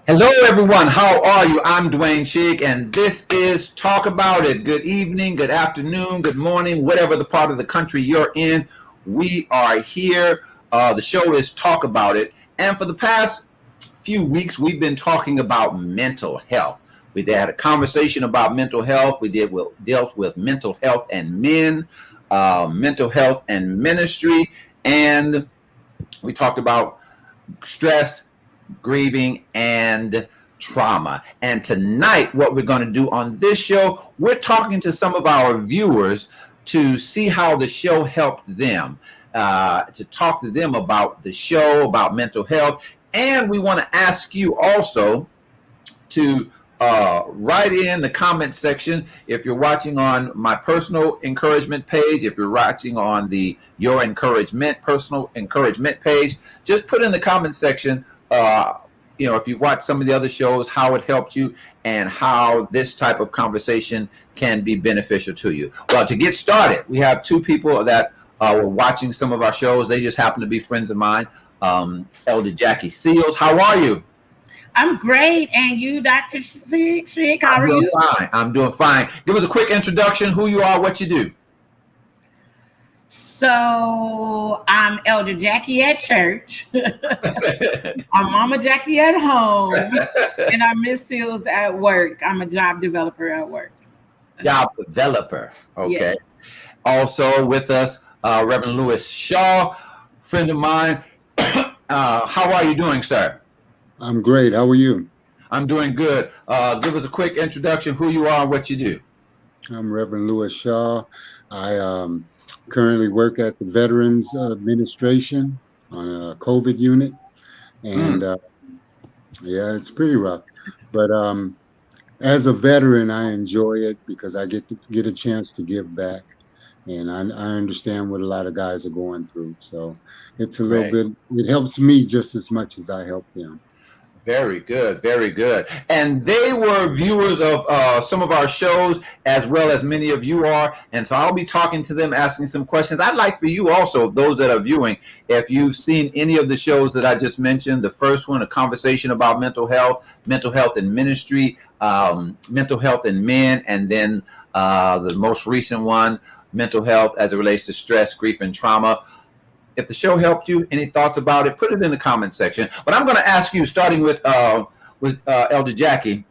Hello, everyone. How are you? I'm Dwayne Shigg, and this is Talk About It. Good evening, good afternoon, good morning, whatever the part of the country you're in. We are here. The show is Talk About It. And for the past few weeks, we've been talking about mental health. We had a conversation about mental health. Dealt with mental health and men, mental health and ministry, and we talked about stress, grieving, and trauma. And tonight, what we're going to do on this show, we're talking to some of our viewers to see how the show helped them, to talk to them about the show, about mental health. And we want to ask you also to write in the comment section if you're watching on my personal encouragement page, if you're watching on the Your Encouragement personal encouragement page, just put in the comment section if you've watched some of the other shows, how it helped you and how this type of conversation can be beneficial to you. Well, to get started, we have two people that were watching some of our shows. They just happen to be friends of mine. Elder Jackie Seals, how are you? I'm great. And you, Dr. Shigg, how are you? I'm doing fine. Give us a quick introduction, who you are, what you do. So I'm Elder Jackie at church. I'm Mama Jackie at home. And I'm Miss Seals at work. I'm a job developer at work. Job developer. Okay. Yes. Also with us, Reverend Lewis Shaw, friend of mine. How are you doing, sir? I'm great. How are you? I'm doing good. Give us a quick introduction, who you are and what you do. I'm Reverend Lewis Shaw. I currently work at the Veterans Administration on a COVID unit. And yeah, it's pretty rough. But as a veteran, I enjoy it because I get a chance to give back. And I understand what a lot of guys are going through. So it's a little bit, it helps me just as much as I help them. Very good, very good. And they were viewers of some of our shows, as well as many of you are. And so I'll be talking to them, asking some questions. I'd like for you also, those that are viewing, if you've seen any of the shows that I just mentioned, the first one, a conversation about mental health and ministry, mental health and men, and then the most recent one, mental health as it relates to stress, grief, and trauma. If the show helped you, any thoughts about it, put it in the comment section. But I'm going to ask you, starting with Elder Jackie,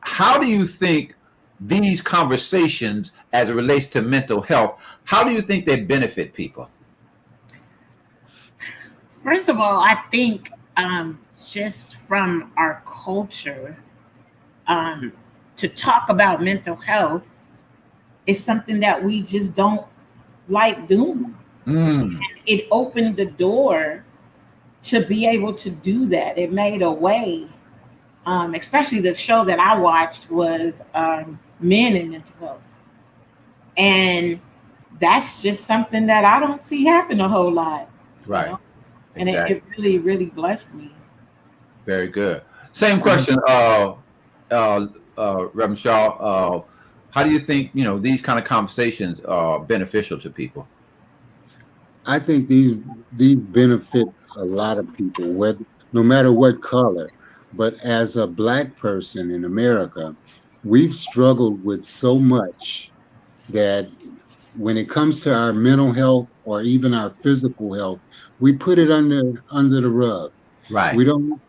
how do you think these conversations, as it relates to mental health, how do you think they benefit people? First of all, I think just from our culture, to talk about mental health is something that we just don't like doing. And it opened the door to be able to do that. It made a way, especially the show that I watched was Men in Mental Health. And that's just something that I don't see happen a whole lot. Right. You know? And it really, really blessed me. Very good. Same question, Reverend Shaw. How do you think, these kind of conversations are beneficial to people? I think these benefit a lot of people, no matter what color. But as a Black person in America, we've struggled with so much that when it comes to our mental health or even our physical health, we put it under the rug. Right.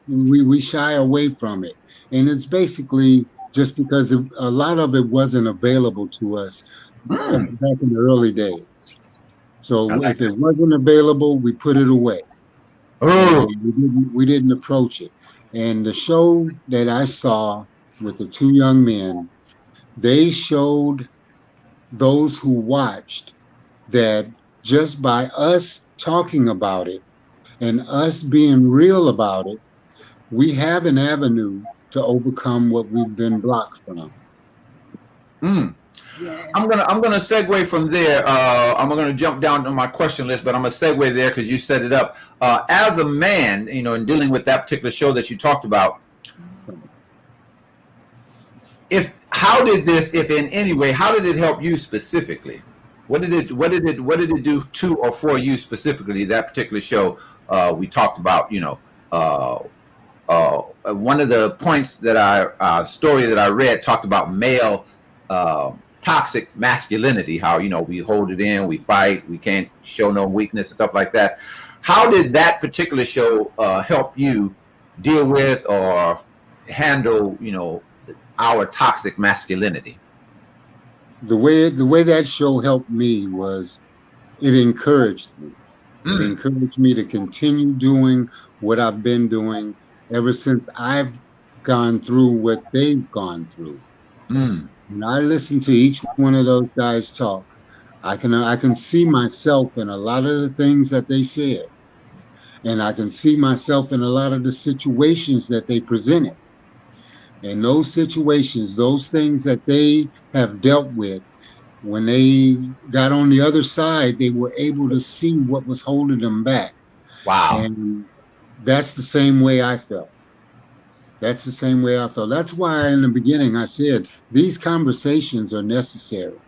We shy away from it. And it's basically just because a lot of it wasn't available to us back in the early days. So if it wasn't available, we put it away. We didn't approach it. And the show that I saw with the two young men, they showed those who watched that just by us talking about it and us being real about it, we have an avenue to overcome what we've been blocked from. Yes. I'm gonna segue from there. I'm gonna jump down to my question list, but I'm gonna segue there because you set it up. As a man, in dealing with that particular show that you talked about, how did it help you specifically? What did it do to or for you specifically? That particular show we talked about, one of the points that story that I read talked about male toxic masculinity, how, we hold it in, we fight, we can't show no weakness and stuff like that. How did that particular show help you deal with or handle, our toxic masculinity? The way that show helped me was it encouraged me. It encouraged me to continue doing what I've been doing ever since I've gone through what they've gone through. When I listen to each one of those guys talk, I can see myself in a lot of the things that they said, and I can see myself in a lot of the situations that they presented. And those situations, those things that they have dealt with, when they got on the other side, they were able to see what was holding them back. Wow. And that's the same way I felt. That's the same way I felt. That's why in the beginning I said these conversations are necessary.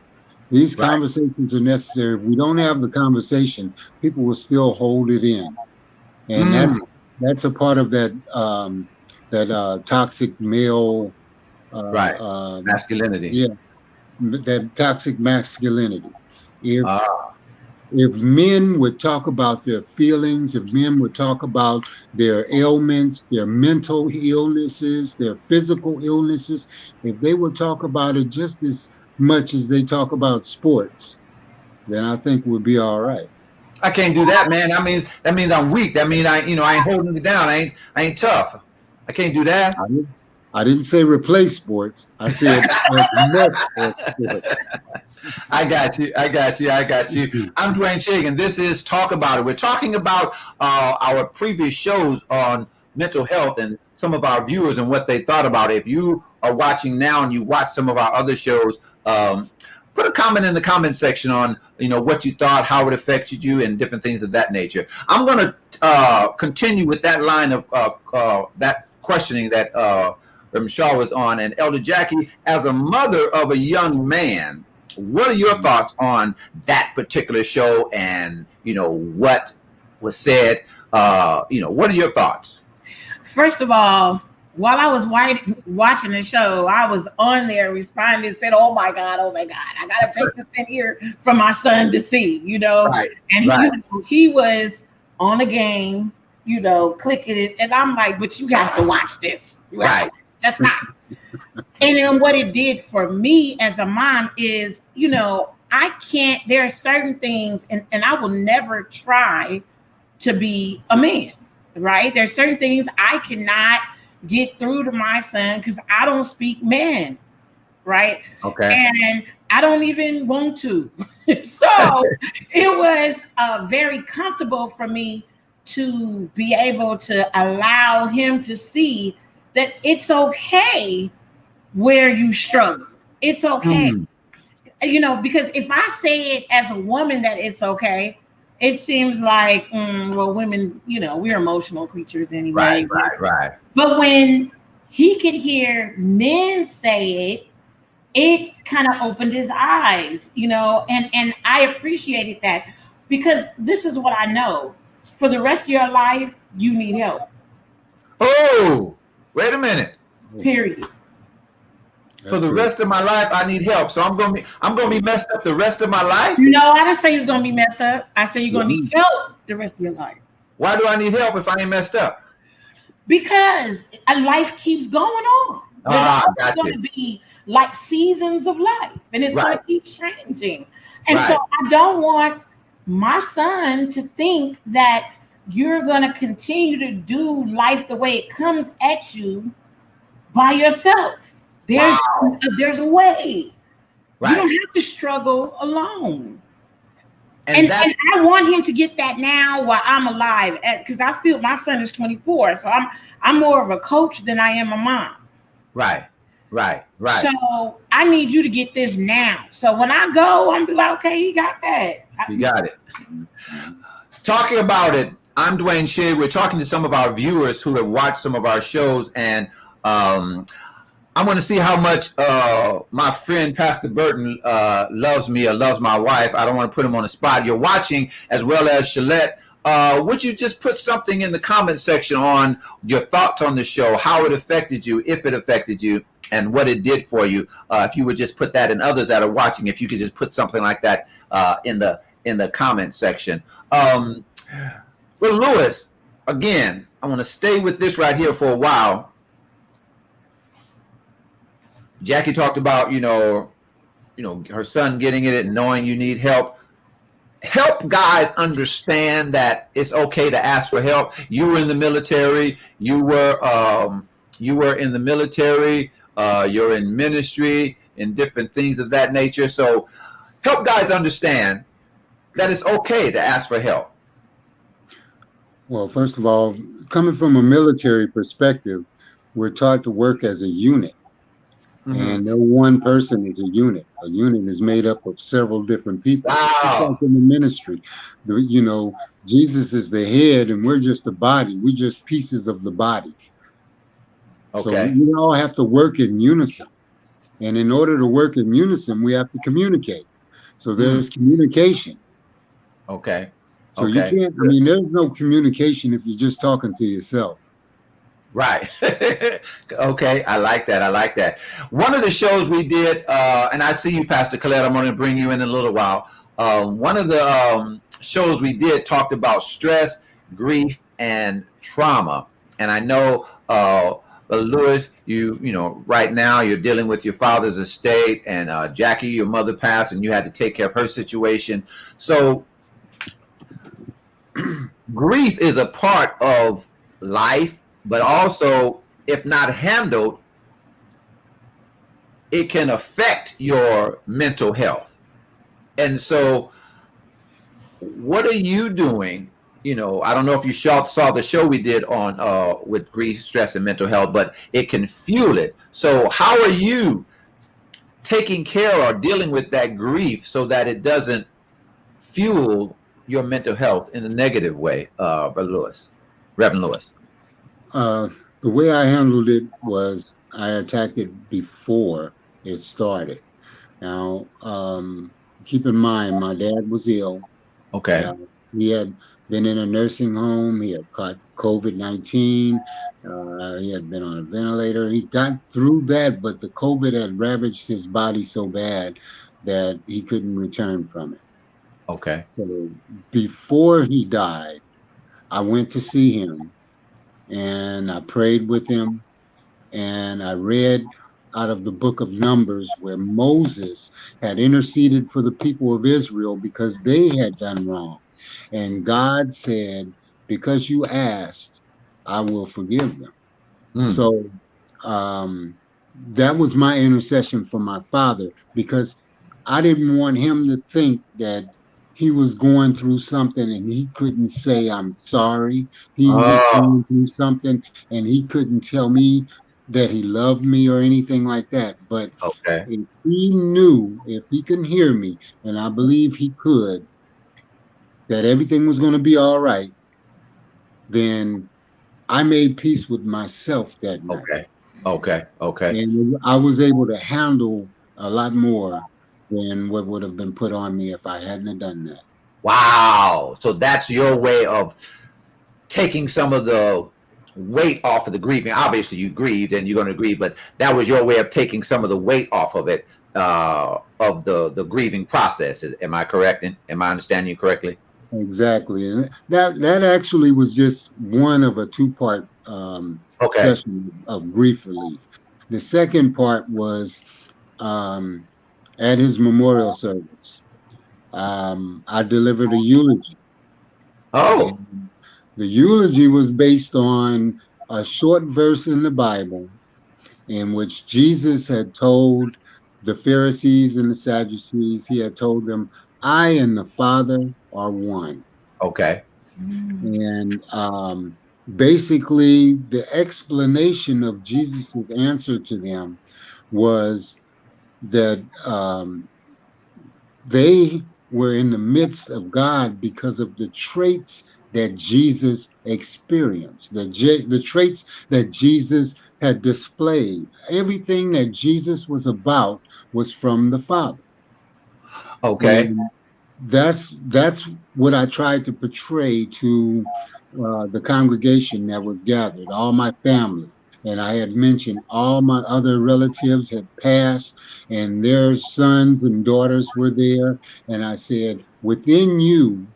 These conversations are necessary. If we don't have the conversation, people will still hold it in. And that's a part of that toxic male masculinity. Yeah. That toxic masculinity. If men would talk about their feelings, if men would talk about their ailments, their mental illnesses, their physical illnesses, if they would talk about it just as much as they talk about sports, then I think we'll be all right. I can't do that, man. That means I'm weak. That means I ain't holding it down. I ain't tough. I can't do that. I didn't say replace sports. I said sports. I got you. I'm Dwayne Shigg, and this is Talk About It. We're talking about our previous shows on mental health and some of our viewers and what they thought about it. If you are watching now and you watch some of our other shows, put a comment in the comment section on what you thought, how it affected you, and different things of that nature. I'm going to continue with that line of that questioning that Shaw was on. And Elder Jackie, as a mother of a young man, what are your thoughts on that particular show and what was said? What are your thoughts? First of all, while I was watching the show, I was on there responding and said, oh my God, I gotta take this in here for my son to see, And he was on a game, clicking it, and I'm like, but you have to watch this. That's not. And then what it did for me as a mom is, I can't, there are certain things, and I will never try to be a man, right? There's certain things I cannot get through to my son because I don't speak man, right? Okay. And I don't even want to. So it was very comfortable for me to be able to allow him to see that it's okay where you struggle. It's okay. Because if I say it as a woman that it's okay, it seems like, women, we're emotional creatures anyway. Right. But when he could hear men say it, it kind of opened his eyes, and I appreciated that because this is what I know. For the rest of your life, you need help. Oh, wait a minute. Period. For the rest of my life, I need help. So I'm gonna be messed up the rest of my life? No, I didn't say you're gonna be messed up. I said you're gonna need help the rest of your life. Why do I need help if I ain't messed up? Because a life keeps going on. There's going to be like seasons of life, and it's going to keep changing. And so I don't want my son to think that you're going to continue to do life the way it comes at you by yourself. There's a way. You don't have to struggle alone. And I want him to get that now while I'm alive, because I feel my son is 24, so I'm more of a coach than I am a mom. Right. So I need you to get this now. So when I go, I'm be like, okay, he got that. You got it. Talking about it, I'm Dwayne Shigg. We're talking to some of our viewers who have watched some of our shows, and I want to see how much my friend Pastor Burton loves me or loves my wife. I don't want to put him on the spot. You're watching, as well as Shalette would you just put something in the comment section on your thoughts on the show, how it affected you, if it affected you, and what it did for you? If you would just put that, and others that are watching, if you could just put something like that in the comment section. Well, Lewis, again, I want to stay with this right here for a while. Jackie talked about, her son getting it and knowing you need help. Help guys understand that it's okay to ask for help. You were in the military. You were in the military. You're in ministry and different things of that nature. So help guys understand that it's okay to ask for help. Well, first of all, coming from a military perspective, we're taught to work as a unit. Mm-hmm. And no one person is a unit. A unit is made up of several different people. Wow. Like in the ministry, Jesus is the head, and we're just the body. We're just pieces of the body. Okay. So we all have to work in unison. And in order to work in unison, we have to communicate. So there's communication. Okay. So you can't, there's no communication if you're just talking to yourself. Right. Okay. I like that. One of the shows we did, and I see you, Pastor Colette, I'm going to bring you in a little while. One of the shows we did talked about stress, grief, and trauma. And I know, Lewis, right now you're dealing with your father's estate, and Jackie, your mother passed, and you had to take care of her situation. So grief is a part of life. But also, if not handled, it can affect your mental health. And so, what are you doing? I don't know if you saw the show we did on with grief, stress, and mental health, but it can fuel it. So how are you taking care or dealing with that grief so that it doesn't fuel your mental health in a negative way, Reverend Lewis? The way I handled it was I attacked it before it started. Now, keep in mind, my dad was ill. Okay. He had been in a nursing home. He had caught COVID-19. He had been on a ventilator. He got through that, but the COVID had ravaged his body so bad that he couldn't return from it. Okay. So before he died, I went to see him. And I prayed with him, and I read out of the book of Numbers where Moses had interceded for the people of Israel because they had done wrong. And God said, because you asked, I will forgive them. So that was my intercession for my father, because I didn't want him to think that he was going through something and he couldn't say, I'm sorry. He was going through something and he couldn't tell me that he loved me or anything like that. But if he knew, if he can hear me, and I believe he could, that everything was going to be all right, then I made peace with myself that night. Okay. And I was able to handle a lot more than what would have been put on me if I hadn't done that. Wow. So that's your way of taking some of the weight off of the grieving. Obviously you grieved and you're going to grieve, but that was your way of taking some of the weight off of it, of the grieving process. Am I correct? Am I understanding you correctly? Exactly. And that actually was just one of a two-part session of grief relief. The second part was at his memorial service. I delivered a eulogy. And the eulogy was based on a short verse in the Bible in which Jesus had told the Pharisees and the Sadducees, he had told them, I and the Father are one. Okay. And basically the explanation of Jesus's answer to them was that they were in the midst of God because of the traits that Jesus experienced, the traits that Jesus had displayed. Everything that Jesus was about was from the Father. Okay. that's what I tried to portray to the congregation that was gathered, all my family. And I had mentioned all my other relatives had passed, and their sons and daughters were there. And I said, within you,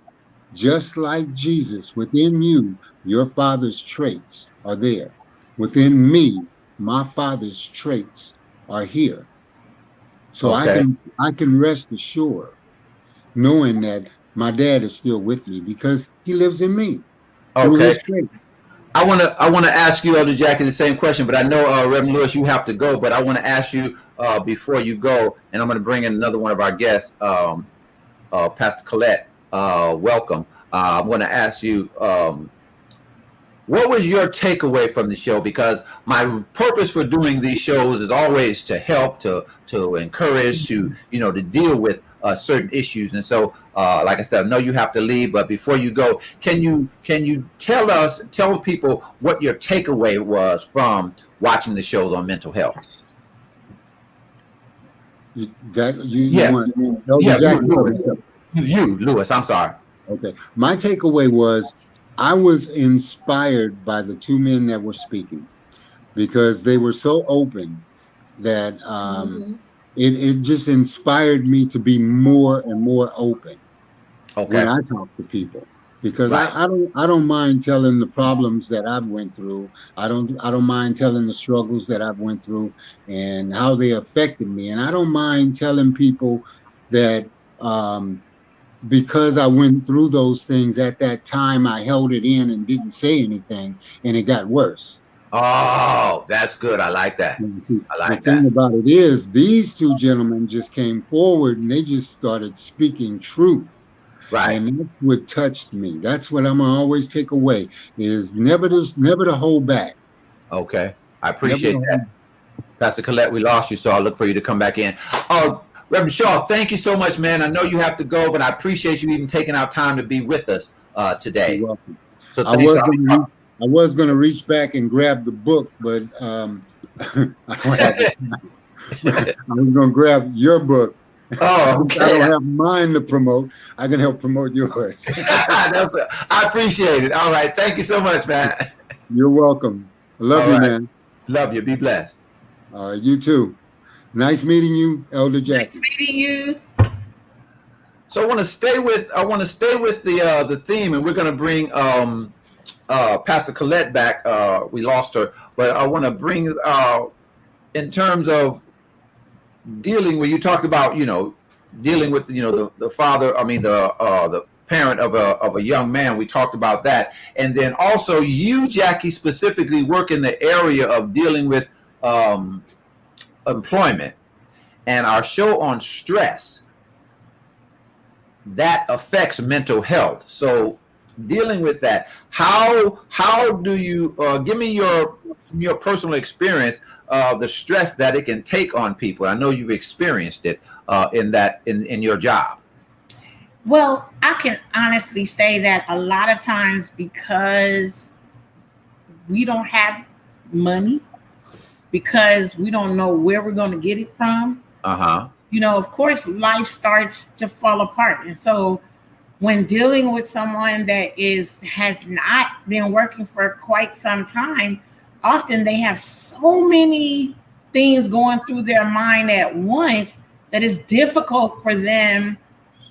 just like Jesus, within you, your father's traits are there. Within me, my father's traits are here. So Okay. I can rest assured knowing that my dad is still with me because he lives in me through Okay. his traits. I wanna ask you, Elder Jackie, the same question, but I know Reverend Lewis, you have to go, but I want to ask you before you go, and I'm going to bring in another one of our guests, Pastor Colette. Welcome. I'm going to ask you, what was your takeaway from the show? Because my purpose for doing these shows is always to help, to encourage, to deal with certain issues. And so, like I said, I know you have to leave, but before you go, can you tell people what your takeaway was from watching the shows on mental health? You Yeah, want Elder yeah, Jackie or Lewis. myself? Lewis. I'm sorry. Okay. My takeaway was I was inspired by the two men that were speaking because they were so open that it just inspired me to be more and more open Okay. when I talk to people. Because Right. I don't mind telling the problems that I've went through. I don't mind telling the struggles that I've went through and how they affected me. And I don't mind telling people that because I went through those things at that time, I held it in and didn't say anything, and it got worse. Oh, that's good. I like that. And see, I the like thing that. about it is, these two gentlemen just came forward and they just started speaking truth. Right. And that's what touched me. That's what I'm gonna always take away is never to hold back. Okay. I Never to appreciate that. hold Pastor Colette, we lost you, so I'll look for you to come back in. Reverend Shaw, thank you so much, man. I know you have to go, but I appreciate you even taking out time to be with us today. You're welcome. So I thanks. was gonna reach back and grab the book, but I don't have the time. I was gonna grab your book. Oh, Since I okay. don't have mine to promote, I can help promote yours. I appreciate it. All right. Thank you so much, man. You're welcome. I love All you, right. man. Love you. Be blessed. You too. Nice meeting you, Elder Nice Jackie. meeting you. So I want to stay with the theme, and we're going to bring Pastor Colette back. We lost her, but I want to bring in terms of dealing with, you talked about, dealing with, the father, I mean, the parent of a young man. We talked about that. And then also you, Jackie, specifically work in the area of dealing with employment, and our show on stress that affects mental health. So dealing with that, how do you give me your personal experience of the stress that it can take on people? I know you've experienced it in your job. Well, I can honestly say that a lot of times because we don't have money, because we don't know where we're going to get it from, of course, life starts to fall apart. And so when dealing with someone that has not been working for quite some time, often they have so many things going through their mind at once that it's difficult for them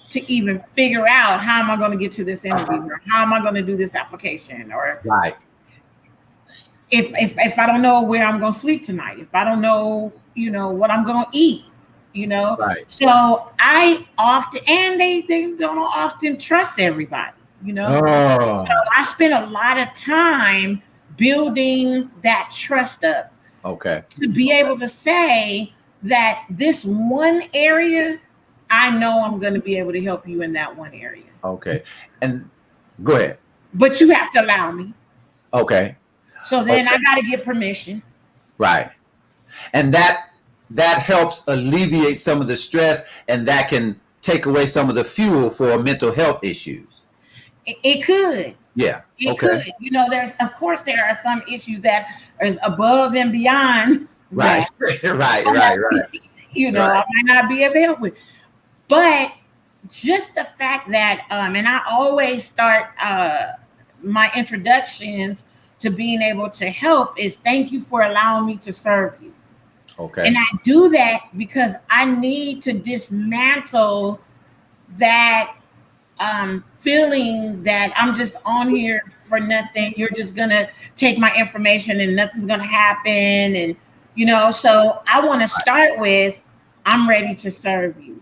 to even figure out, how am I going to get to this interview, or how am I going to do this application, or Right. If I don't know where I'm going to sleep tonight, if I don't know, what I'm going to eat, Right. So I often, and they don't often trust everybody, Oh. So I spend a lot of time building that trust up. Okay. To be able to say that this one area, I know I'm going to be able to help you in that one area. Okay. And go ahead. But you have to allow me. Okay. So then I got to get permission. Right. And that helps alleviate some of the stress, and that can take away some of the fuel for mental health issues. It could. Yeah. It could. There are some issues that is above and beyond. Right. That. Right. I might not be able to help with. But just the fact that, and I always start my introductions to being able to help is thank you for allowing me to serve you. Okay. And I do that because I need to dismantle that feeling that I'm just on here for nothing. You're just gonna take my information and nothing's gonna happen. And so I want to start with I'm ready to serve you.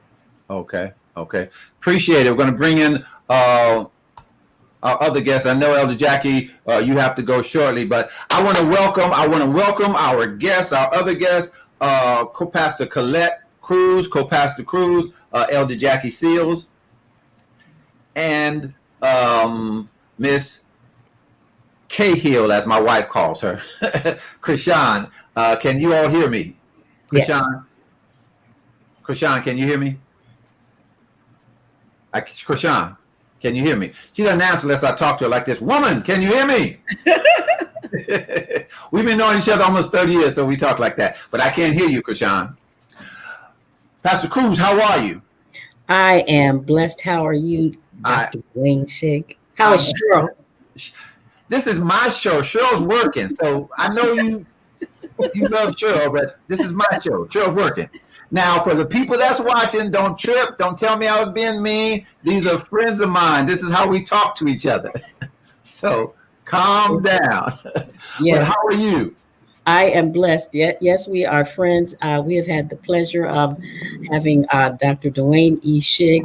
Okay. Appreciate it. We're going to bring in our other guests. I know Elder Jackie, you have to go shortly, but I want to welcome our guests, our other guests, Co-Pastor Colette Cruz, Co-Pastor Cruz, Elder Jackie Seals, and Miss Cahill, as my wife calls her, Krishan. Can you all hear me? Krishan, Yes. Krishan, can you hear me? Krishan, can you hear me? She doesn't answer unless I talk to her like this. Woman, can you hear me? We've been knowing each other almost 30 years, so we talk like that. But I can't hear you, Krishan. Pastor Cruz, how are you? I am blessed. How are you, Dr. Dwayne Shigg? How is Cheryl? This is my show. Cheryl's working, so I know you love Cheryl, but this is my show. Cheryl's working. Now, for the people that's watching, don't trip. Don't tell me I was being mean. These are friends of mine. This is how we talk to each other. So calm down. Yes. But how are you? I am blessed. Yes, we are friends. We have had the pleasure of having Dr. Dwayne E. Shigg,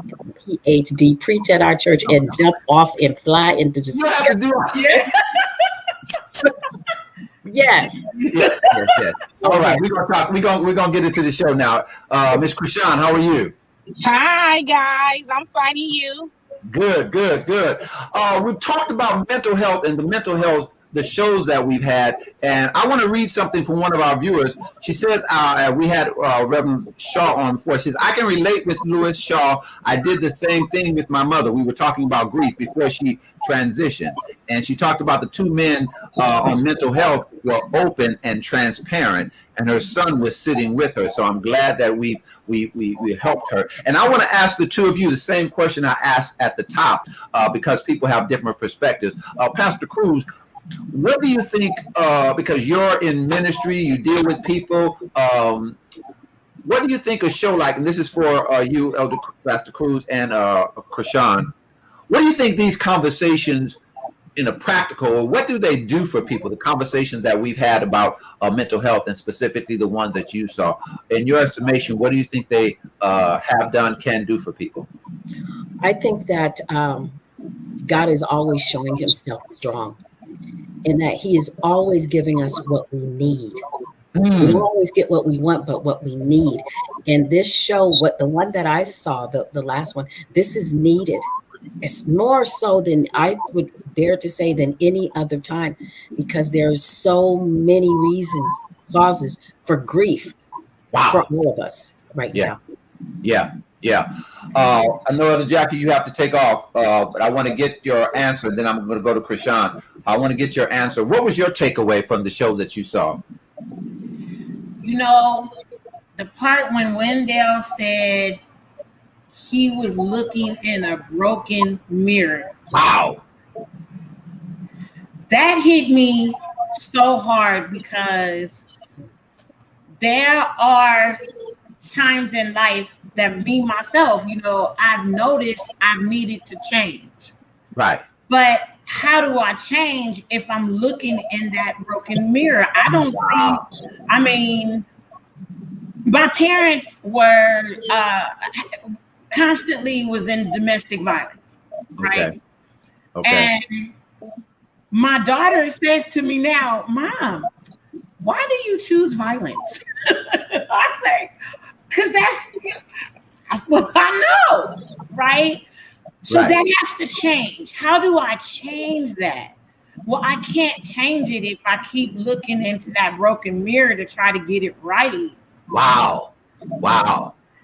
Ph.D., preach at our church and jump off and fly into the You have to do it. Yes. Yes. All right, we're gonna talk. We're gonna get into the show now. Miss Krishan, how are you? Hi guys, I'm finding you. Good. We've talked about mental health and the shows that we've had, and I want to read something from one of our viewers. She says, we had Reverend Shaw on before. She says, I can relate with Louis Shaw. I did the same thing with my mother. We were talking about grief before she transitioned, and she talked about the two men on mental health were open and transparent, and her son was sitting with her. So I'm glad that we helped her. And I want to ask the two of you the same question I asked at the top, because people have different perspectives. Pastor Cruz, what do you think, because you're in ministry, you deal with people, what do you think a show like, and this is for you, Elder Pastor Cruz and Krishan, what do you think these conversations in a practical, what do they do for people, the conversations that we've had about mental health and specifically the ones that you saw? In your estimation, what do you think they have done, can do for people? I think that God is always showing himself strong, in that he is always giving us what we need. We don't always get what we want, but what we need. And this show, the one that I saw, the last one, this is needed. It's more so than I would dare to say than any other time, because there's so many reasons, causes for grief for all of us right now. Yeah. I know, Elder Jackie, you have to take off, but I want to get your answer. Then I'm going to go to Krishan. I want to get your answer. What was your takeaway from the show that you saw? The part when Wendell said he was looking in a broken mirror. Wow. That hit me so hard, because there are times in life that me myself, I've noticed I've needed to change. Right. But how do I change if I'm looking in that broken mirror? I don't see, my parents were constantly was in domestic violence, right? Okay. And my daughter says to me now, Mom, why do you choose violence? I say, because that's what I know, right? So that has to change. How do I change that? Well, I can't change it if I keep looking into that broken mirror to try to get it right. Wow.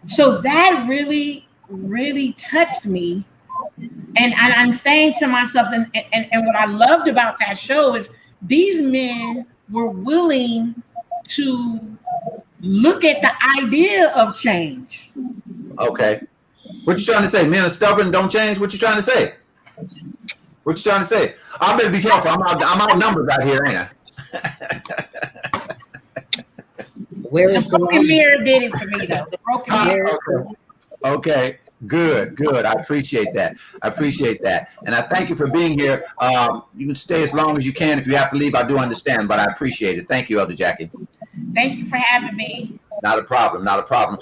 So that really, really touched me. And I'm saying to myself, and what I loved about that show is these men were willing to look at the idea of change. Okay. What you trying to say? Men are stubborn, don't change? What you trying to say? What you trying to say? I better be careful. I'm outnumbered out here, ain't I? Where is The the broken line? mirror did it for me, though. The broken mirror. Okay. Good. I appreciate that. And I thank you for being here. You can stay as long as you can. If you have to leave, I do understand, but I appreciate it. Thank you, Elder Jackie. Thank you for having me. Not a problem.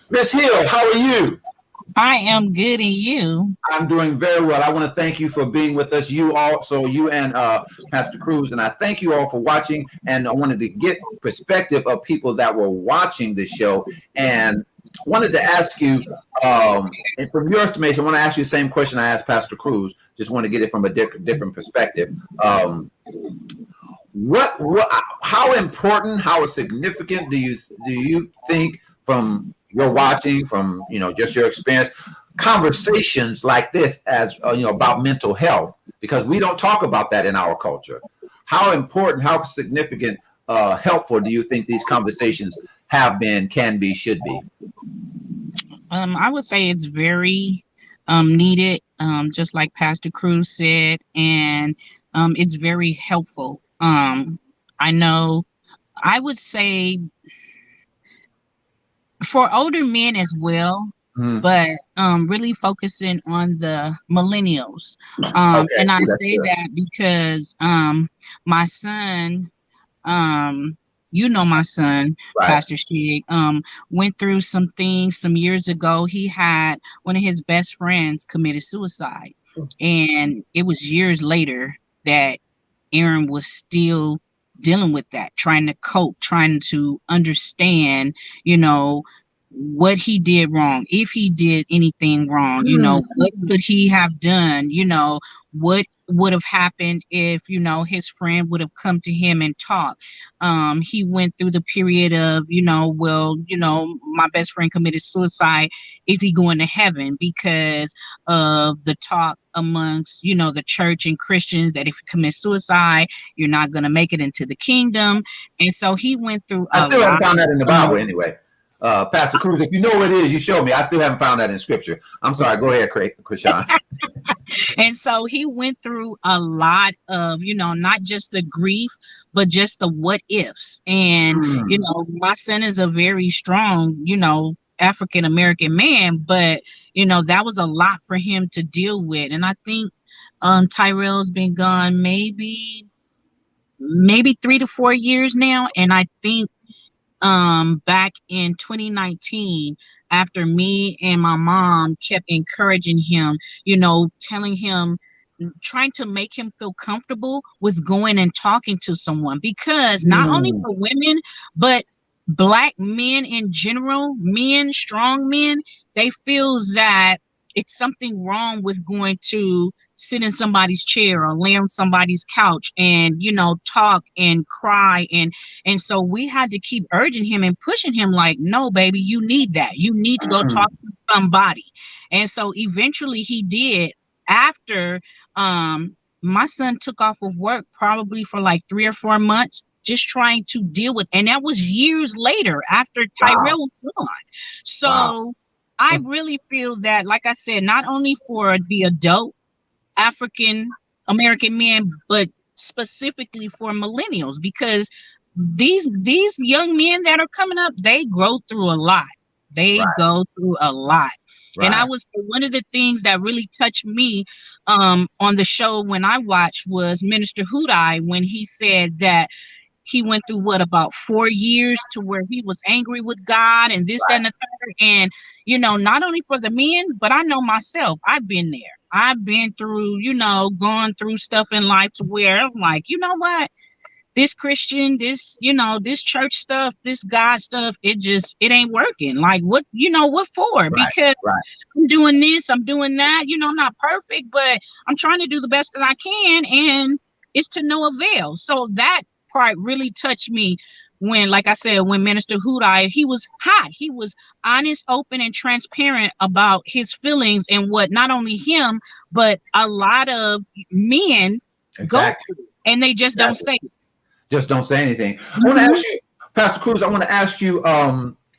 Miss Hill, how are you? I am good, and you? I'm doing very well. I want to thank you for being with us. You and Pastor Cruz, and I thank you all for watching. And I wanted to get perspective of people that were watching the show, and wanted to ask you, and from your estimation, I want to ask you the same question I asked Pastor Cruz. Just want to get it from a different perspective. How important, how significant do you think, from your watching, from just your experience, conversations like this as about mental health, because we don't talk about that in our culture? How important, how significant, helpful do you think these conversations have been, can be, should be? I would say it's very needed, just like Pastor Cruz said, and it's very helpful. I know, I would say for older men as well, but really focusing on the millennials. And I say that because my son, my son, right, Pastor Shigg, went through some things some years ago. He had one of his best friends committed suicide, and it was years later that Aaron was still dealing with that, trying to cope, trying to understand, what he did wrong, if he did anything wrong, what could he have done, what would have happened if, his friend would have come to him and talked. He went through the period of, my best friend committed suicide. Is he going to heaven? Because of the talk amongst, the church and Christians that if you commit suicide, you're not going to make it into the kingdom. And so he went through. I still haven't found that in the Bible anyway. Pastor Cruz, if you know what it is, you show me. I still haven't found that in scripture. I'm sorry. Go ahead, Krishan. And so he went through a lot of, not just the grief, but just the what ifs. And, my son is a very strong, African American man, but, that was a lot for him to deal with. And I think Tyrell's been gone maybe 3 to 4 years now. And I think back in 2019, after me and my mom kept encouraging him, telling him, trying to make him feel comfortable with going and talking to someone, because not only for women, but Black men in general, strong men, they feel that it's something wrong with going to sit in somebody's chair or lay on somebody's couch and, talk and cry. And so we had to keep urging him and pushing him like, no, baby, you need that. You need to go talk to somebody. And so eventually he did. After my son took off of work probably for like 3 or 4 months, just trying to deal with. And that was years later after Tyrell was gone. So I really feel that, like I said, not only for the adult African American men, but specifically for millennials, because these young men that are coming up, they go through a lot. Go through a lot. Right. And I was, one of the things that really touched me on the show when I watched was Minister Hudai, when he said that he went through about 4 years to where he was angry with God and this, that, and the third. And, not only for the men, but I know myself, I've been there. I've been through, going through stuff in life to where I'm like, you know what? This Christian, this church stuff, this God stuff, it ain't working. Like, what for? Because I'm doing this, I'm doing that, I'm not perfect, but I'm trying to do the best that I can. And it's to no avail. So that part really touched me when, like I said, when Minister Hudai, he was hot. He was honest, open, and transparent about his feelings and what not only him, but a lot of men go through, and they just don't say it. Just don't say anything. I want to ask you, Pastor Cruz, I want to ask you,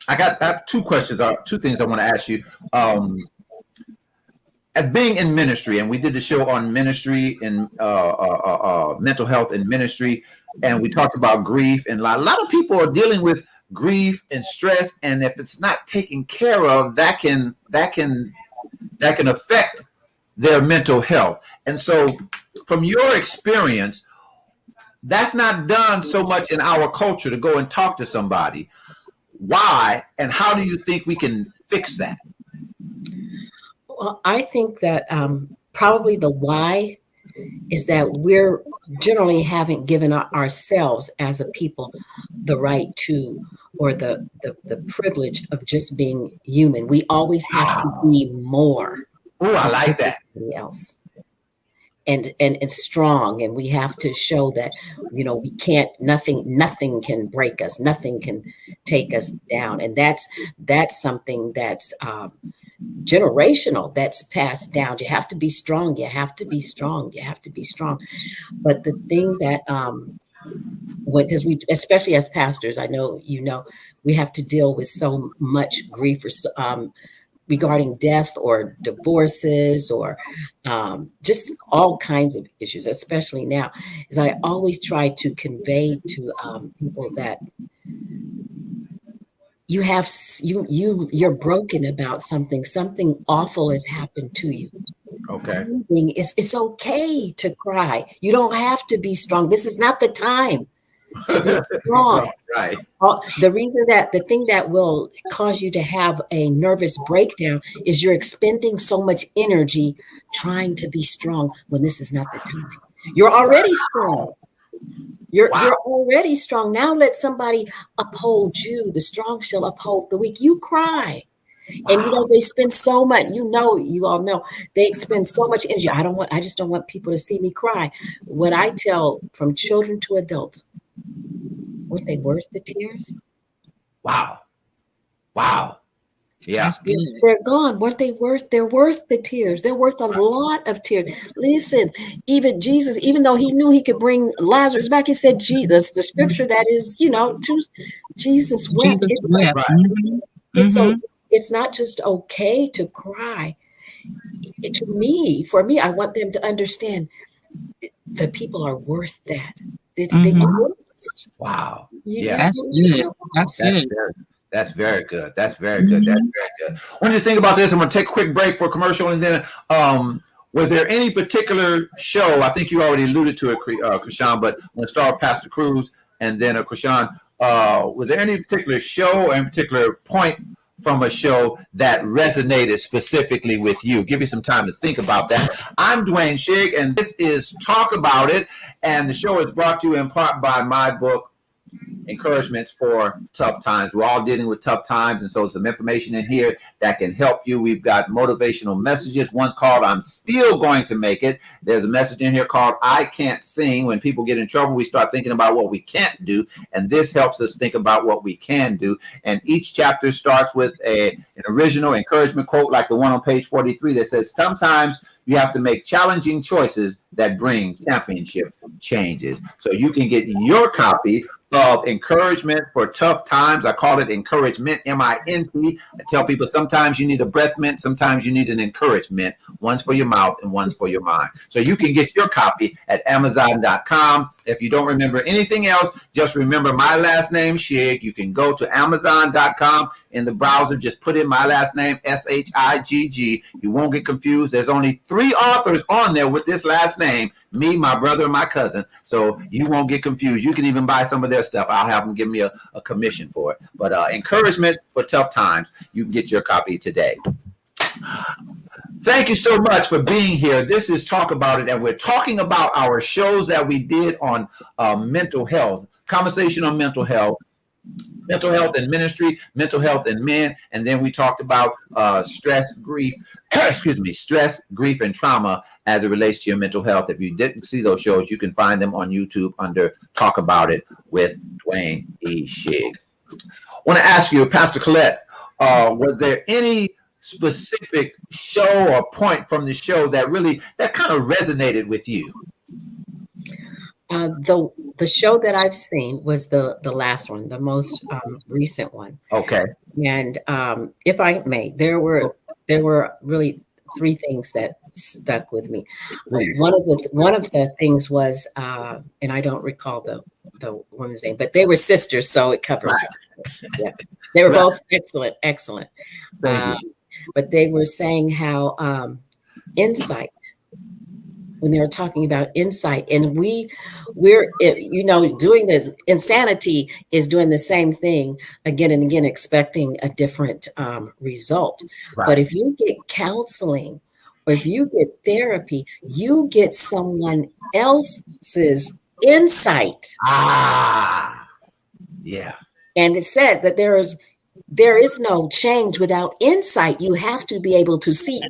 I have two questions, two things I want to ask you. As being in ministry, and we did the show on ministry and mental health in ministry, and we talked about grief, and a lot of people are dealing with grief and stress, and if it's not taken care of, that can affect their mental health. And so, from your experience, that's not done so much in our culture to go and talk to somebody. Why, and how do you think we can fix that? Well, I think that probably the why is that we're generally haven't given ourselves as a people the right to, or the privilege of just being human. We always have to be more. Oh, I like that. Else. And strong, and we have to show that, you know, we can't, nothing can break us, nothing can take us down. And that's something that's generational, that's passed down. You have to be strong, you have to be strong, you have to be strong. But the thing that because we, especially as pastors, I know, you know, we have to deal with so much grief regarding death or divorces or just all kinds of issues, especially now, is I always try to convey to people that you're broken about something awful has happened to you. Okay. It's okay to cry. You don't have to be strong. This is not the time to be strong. Right. The thing that will cause you to have a nervous breakdown is you're expending so much energy trying to be strong when this is not the time. You're already strong. You're already strong. Now let somebody uphold you. The strong shall uphold the weak. You cry. And you know, they spend so much, you all know, they expend so much energy. I just don't want people to see me cry. What I tell, from children to adults, were they worth the tears? Wow. Yeah. They're gone. Weren't they worth? They're worth the tears. They're worth a lot of tears. Listen, even Jesus, even though he knew he could bring Lazarus back, he said, Jesus, the scripture that is, you know, Jesus wept. So it's not just okay to cry. For me, I want them to understand the people are worth that. Wow. That's good. That's very good. That's very good. When you think about this, I'm going to take a quick break for a commercial, and then was there any particular show? I think you already alluded to it, Krishan, but I'm going to start with Pastor Cruz and then Krishan. Was there any particular show or any particular point from a show that resonated specifically with you? Give you some time to think about that. I'm Dwayne Shigg, and this is Talk About It, and the show is brought to you in part by my book, Encouragements for Tough Times. We're all dealing with tough times, and so some information in here that can help you. We've got motivational messages. One's called I'm Still Going to Make It. There's a message in here called I Can't Sing. When people get in trouble, we start thinking about what we can't do, and this helps us think about what we can do. And each chapter starts with an original encouragement quote, like the one on page 43 that says, sometimes you have to make challenging choices that bring championship changes. So you can get your copy of Encouragement for Tough Times. I call it Encouragement, M-I-N-T. I tell people sometimes you need a breath mint, sometimes you need an encouragement. One's for your mouth and one's for your mind. So you can get your copy at Amazon.com. If you don't remember anything else, just remember my last name, Shigg. You can go to Amazon.com. In the browser, just put in my last name, S-H-I-G-G. You won't get confused. There's only 3 authors on there with this last name, me, my brother, and my cousin. So you won't get confused. You can even buy some of their stuff. I'll have them give me a commission for it. But Encouragement for Tough Times, you can get your copy today. Thank you so much for being here. This is Talk About It, and we're talking about our shows that we did on mental health, conversation on mental health in ministry, mental health in men, and then we talked about stress, grief, stress, grief, and trauma as it relates to your mental health. If you didn't see those shows, you can find them on YouTube under Talk About It with Dwayne E. Shigg. I want to ask you, Pastor Colette, was there any specific show or point from the show that kind of resonated with you? The show that I've seen was the last one, the most recent one. Okay. And if I may, there were really three things that stuck with me. Please. One of the things was, and I don't recall the woman's name, but they were sisters, so it covers. Yeah, they were both excellent. Thank you. But they were saying how insight, when they were talking about insight, and we're doing this. Insanity is doing the same thing again and again, expecting a different result. Right. But if you get counseling or if you get therapy, you get someone else's insight. Yeah. And it says that there is no change without insight. You have to be able to see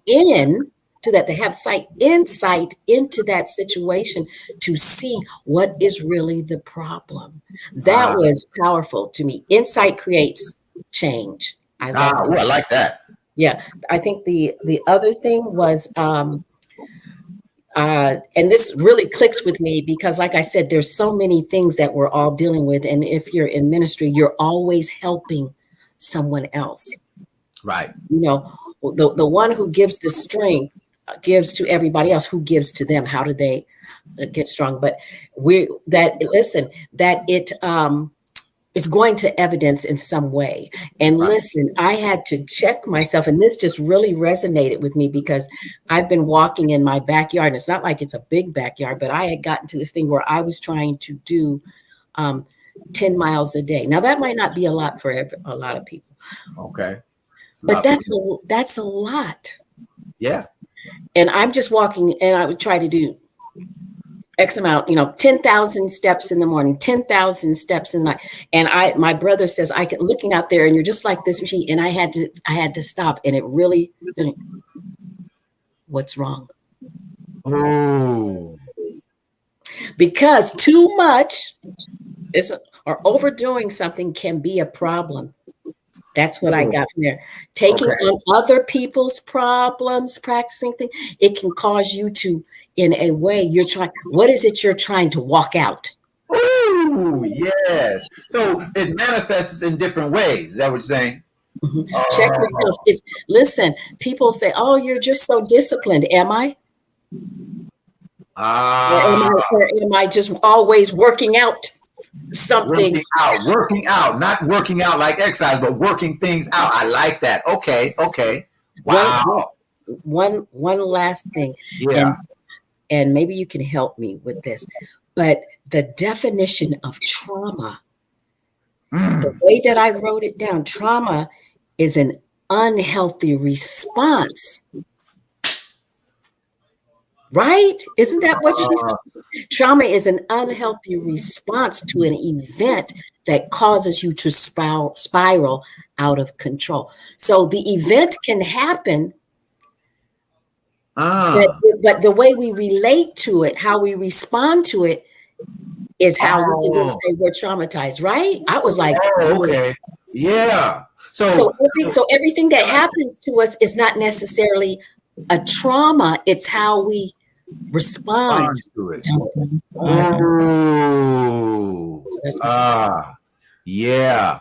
to that, to have insight into that situation, to see what is really the problem. That was powerful to me. Insight creates change. I like that. Yeah, I think the other thing was, and this really clicked with me because, like I said, there's so many things that we're all dealing with, and if you're in ministry, you're always helping someone else. Right. The one who gives the strength gives to everybody else who gives to them. How do they get strong? But it's going to evidence in some way. And right. Listen, I had to check myself, and this just really resonated with me because I've been walking in my backyard. And it's not like it's a big backyard, but I had gotten to this thing where I was trying to do 10 miles a day. Now that might not be a lot for a lot of people. Okay. But that's a lot. Yeah. And I'm just walking, and I would try to do X amount, 10,000 steps in the morning, 10,000 steps in the night. And my brother says, looking out there, and you're just like this machine. And I had to stop. And it really, what's wrong? Oh. Because too much or overdoing something can be a problem. That's what I got from there. Taking on other people's problems, practicing things, it can cause you to, in a way, what is it you're trying to walk out? Ooh, yes. So it manifests in different ways. Is that what you're saying? Mm-hmm. Check yourself. Listen, people say, "Oh, you're just so disciplined." Am I? Or am I just always working out something? Working out, not working out like exercise, but working things out. I like that. Okay. Wow. One last thing. Yeah. And maybe you can help me with this, but the definition of trauma, the way that I wrote it down, trauma is an unhealthy response. Right? Isn't that what she said? Trauma is an unhealthy response to an event that causes you to spiral out of control. So the event can happen, but the way we relate to it, how we respond to it, is how we can say we're traumatized, right? I was like, okay. Yeah. So everything that happens to us is not necessarily a trauma. It's how we respond to it. Yeah.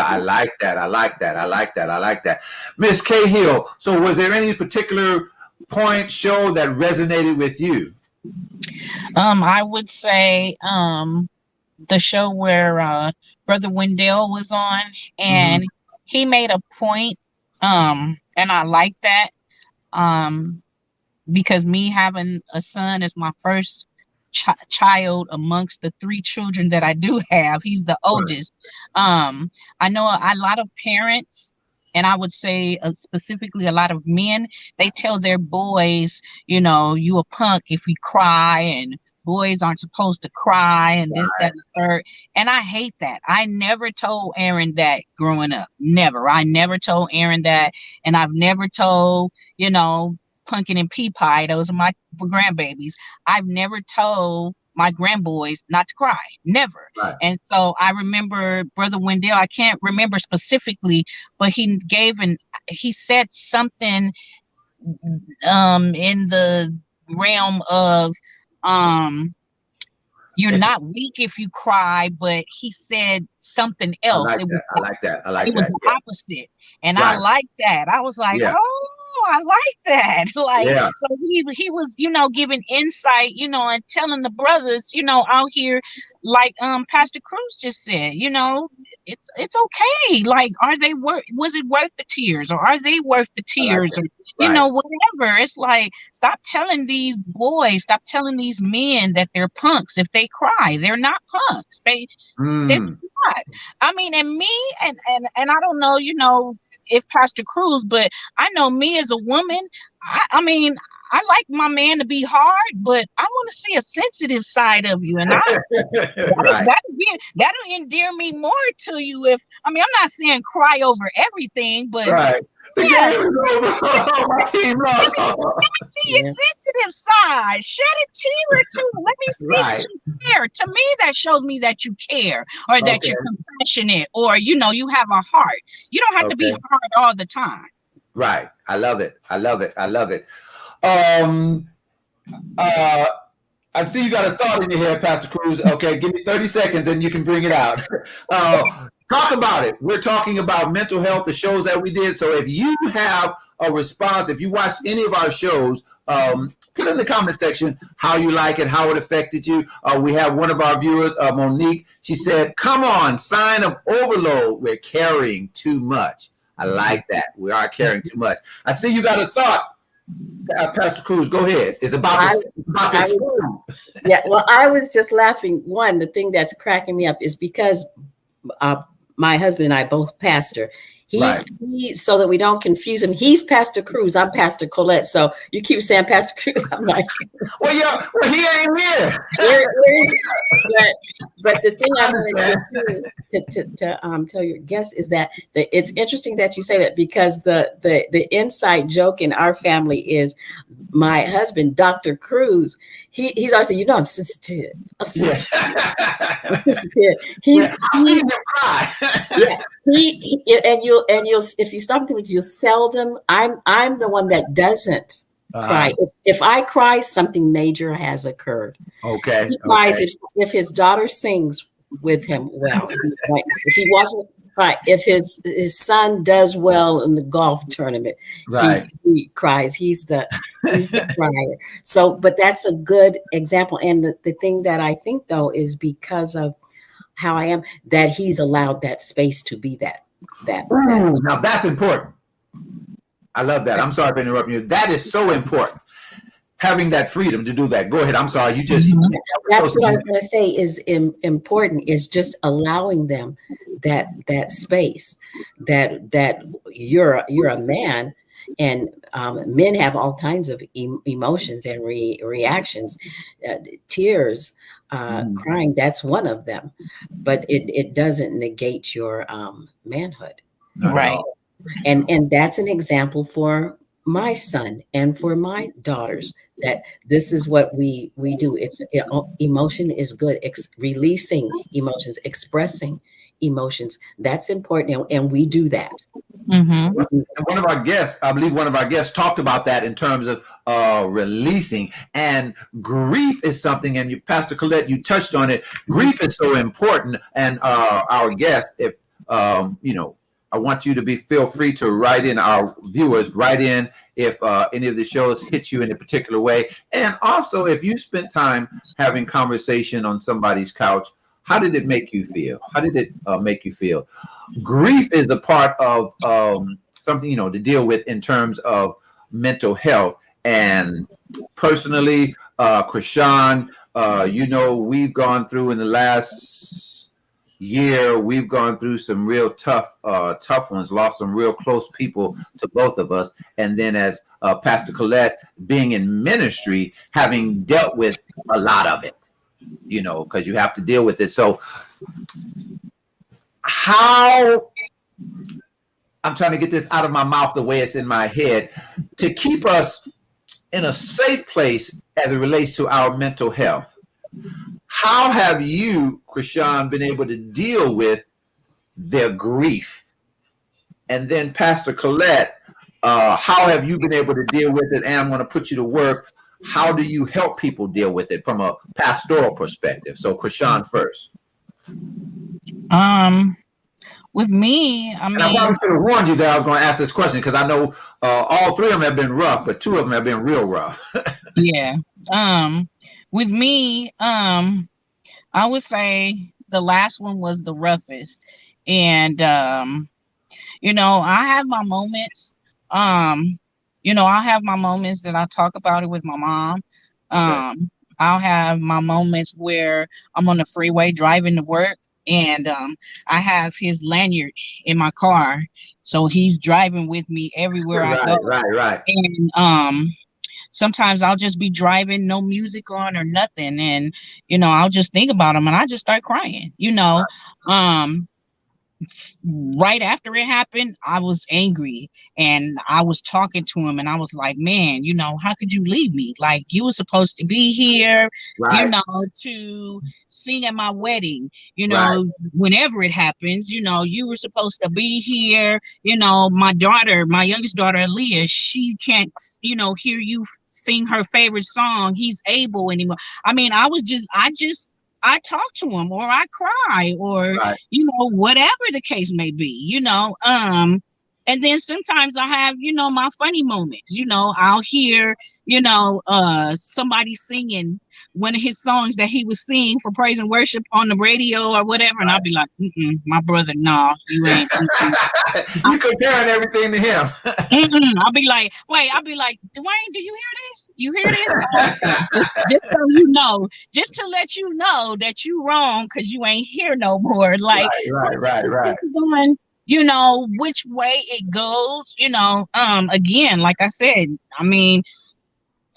I like that. Miss Cahill, so was there any particular show that resonated with you? I would say the show where Brother Wendell was on, and he made a point, and I like that, because me having a son is my first child amongst the three children that I do have. He's the oldest. I know a lot of parents, and I would say specifically a lot of men, they tell their boys, you a punk if you cry, and boys aren't supposed to cry, and this, that, and the third. And I hate that. I never told Aaron that growing up. Never. I never told Aaron that. And I've never told, Punkin and Pea Pie, those are my grandbabies. I've never told my grandboys not to cry. Never. Right. And so I remember Brother Wendell, I can't remember specifically, but he said something in the realm of you're not weak if you cry, but he said something else. It was I like that. I like it was that. the Yeah. opposite. And I Right. like that. I was like, Yeah. oh, I like that. Like, Yeah. so he was, giving insight, and telling the brothers, out here, like Pastor Cruz just said, it's okay. Like, was it worth the tears, or are they worth the I like tears, or that. Right. whatever. It's like, stop telling these boys, stop telling these men that they're punks. If they cry, they're not punks. They're not. I mean, and me, and I don't know, if Pastor Cruz, but I know me as a woman. I mean, I like my man to be hard, but I want to see a sensitive side of you, and Right. that'll endear me more to you. I'm not saying cry over everything, but Right. The yeah, game is over. My team lost. let me see your sensitive side. Shed a tear or two. Let me see Right. that you care. To me, that shows me that you care, or that Okay. you're compassionate, or you have a heart. You don't have to be Okay. hard all the time. Right. I love it. I love it. I love it. I see you got a thought in your head, Pastor Cruz. Okay, give me 30 seconds and you can bring it out. Talk about it. We're talking about mental health, the shows that we did. So if you have a response, if you watched any of our shows, put in the comment section how you like it, how it affected you. We have one of our viewers, Monique. She said, come on, sign of overload. We're carrying too much. I like that. We are carrying too much. I see you got a thought. Pastor Cruz, go ahead. It's about yeah. Well, I was just laughing. One, the thing that's cracking me up is because my husband and I both pastor. So that we don't confuse him. He's Pastor Cruz. I'm Pastor Colette. So you keep saying Pastor Cruz. I'm like, well, yeah, well, he ain't here. Where is it? But the thing I wanted to tell your guest is that it's interesting that you say that, because the inside joke in our family is my husband, Dr. Cruz. He's always saying, I'm sensitive. I'm sensitive. He's you'll if you stop thinking, you'll seldom. I'm the one that doesn't cry. If I cry, something major has occurred. Okay. He cries if his daughter sings with him well. If he wasn't right, if his son does well in the golf tournament, he cries. He's the crier. So, but that's a good example. And the thing that I think though is because of how I am, that he's allowed that space to be that. Now that's important. I love that. I'm sorry for interrupting you. That is so important. Having that freedom to do that. Go ahead. I'm sorry. You just. That's what I was going to say is important, is just allowing them that space, that you're a man, and men have all kinds of emotions and reactions, tears, crying. That's one of them, but it doesn't negate your manhood. Right. And that's an example for my son and for my daughters, that this is what we do. Emotion is good. Releasing emotions, expressing emotions. That's important. And we do that. Mm-hmm. And one of our guests, I believe one of our guests talked about that in terms of releasing. And grief is something, and Pastor Colette, you touched on it. Grief is so important. And our guest, if, I want you to feel free to write in, our viewers, write in if any of the shows hit you in a particular way. And also, if you spent time having conversation on somebody's couch, how did it make you feel? How did it make you feel? Grief is a part of something, to deal with in terms of mental health. And personally, Krishan, we've gone through in the last year, we've gone through some real tough ones, lost some real close people to both of us. And then as Pastor Colette, being in ministry, having dealt with a lot of it, because you have to deal with it. So how, I'm trying to get this out of my mouth the way it's in my head, to keep us in a safe place as it relates to our mental health. How have you, Krishan, been able to deal with their grief? And then Pastor Colette, how have you been able to deal with it? And I'm going to put you to work. how do you help people deal with it from a pastoral perspective? So Krishan first. With me, I And I mean, probably should have warned you that I was going to ask this question because I know all three of them have been rough, but two of them have been real rough. yeah. With me, I would say the last one was the roughest. And I have my moments. I'll have my moments that I talk about it with my mom. Okay. I'll have my moments where I'm on the freeway driving to work, and I have his lanyard in my car, so he's driving with me everywhere I go. Right. And sometimes I'll just be driving, no music on or nothing, and I'll just think about him, and I just start crying. Right after it happened, I was angry, and I was talking to him, and I was like, man, how could you leave me? Like, you were supposed to be here, Right. to sing at my wedding, Right. whenever it happens, you were supposed to be here. My youngest daughter, Aaliyah, she can't, hear you sing her favorite song, He's Able, anymore. I mean, I talk to him, or I cry, or Right. whatever the case may be, and then sometimes I have, my funny moments, I'll hear, somebody singing one of his songs that he was singing for praise and worship on the radio or whatever. Right. And I'll be like, my brother, no, you ain't. You comparing everything to him. I'll be like, Dwayne, do you hear this? You hear this? Just so you know, just to let you know that you wrong, because you ain't here no more. Like, right. On, which way it goes, again, like I said, I mean,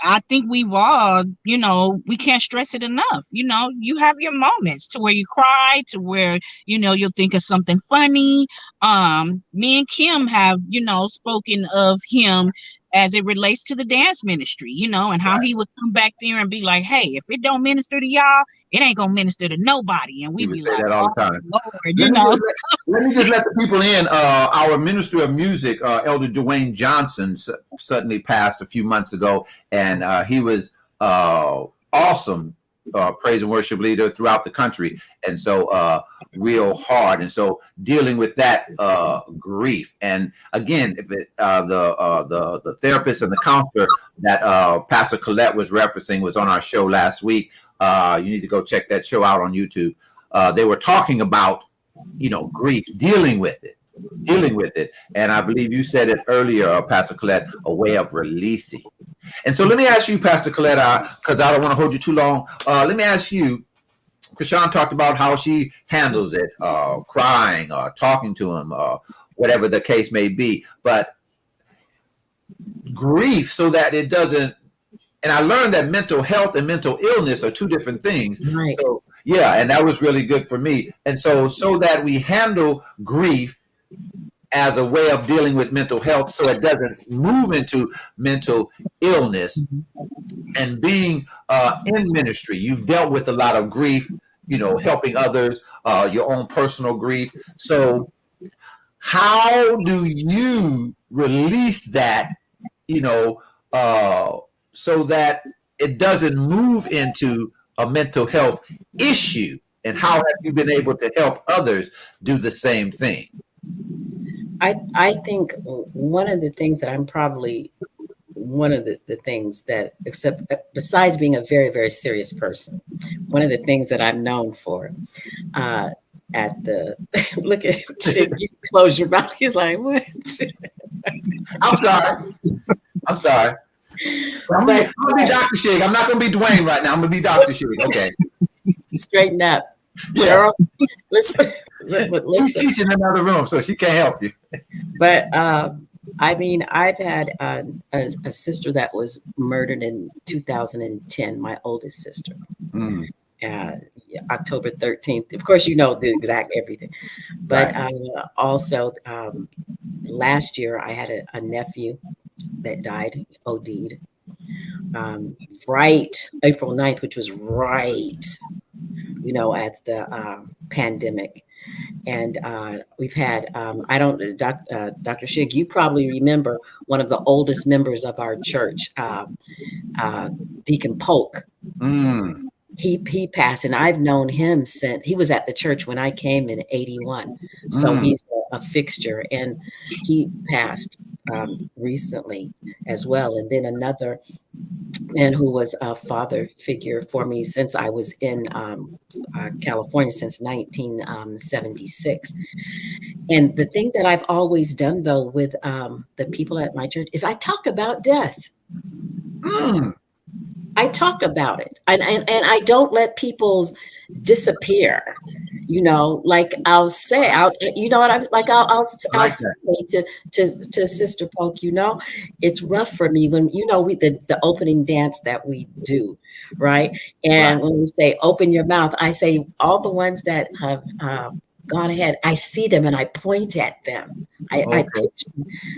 I think we've all, we can't stress it enough. You have your moments to where you cry, to where, you'll think of something funny. Me and Kim have, spoken of him as it relates to the dance ministry, and how he would come back there and be like, hey, if it don't minister to y'all, it ain't gonna minister to nobody. And we'd be like, that all the time. Lord, let me just let the people in. Our Minister of Music, Elder Dwayne Johnson, suddenly passed a few months ago, and he was awesome praise and worship leader throughout the country, and so real hard, and so dealing with that grief. And again, if the therapist and the counselor that Pastor Colette was referencing was on our show last week. You need to go check that show out on YouTube. They were talking about grief, dealing with it, and I believe you said it earlier, Pastor Colette, a way of releasing. And so let me ask you, Pastor Colette, because I don't want to hold you too long. Let me ask you, Krishan talked about how she handles it, crying, talking to him, whatever the case may be. But grief, so that it doesn't, and I learned that mental health and mental illness are two different things. Right. So, yeah, and that was really good for me. And so that we handle grief as a way of dealing with mental health, so it doesn't move into mental illness. And being in ministry, you've dealt with a lot of grief, helping others, your own personal grief. So how do you release that, so that it doesn't move into a mental health issue? And how have you been able to help others do the same thing? I think one of the things that I'm probably one of the things that, except besides being a very, very serious person, one of the things that I'm known for at the look at you close your mouth. He's like, what? I'm sorry. I'm gonna be Dr. Shigg. I'm not gonna be Dwayne right now. I'm gonna be Dr. Shigg. Okay. Straighten up. Yeah. Listen. She's teaching in another room, so she can't help you. But I mean, I've had a sister that was murdered in 2010, my oldest sister. October 13th. Of course, the exact everything. But also, last year, I had a nephew that died, OD'd, right April 9th, which was right, at the pandemic. And we've had, Dr. Shigg, you probably remember one of the oldest members of our church, Deacon Polk. Mm. He passed, and I've known him since he was at the church when I came in '81. So Mm. he's a fixture, and he passed recently as well. And then another man who was a father figure for me since I was in California since 1976. And the thing that I've always done, though, with the people at my church is I talk about death. Mm. I talk about it, and I don't let people disappear. You know, like I'll say, you know what I'm like. I'll Like say to Sister Polk, you know, it's rough for me when the opening dance that we do, right? And when we say open your mouth, I say all the ones that have gone ahead. I see them and I point at them. I picture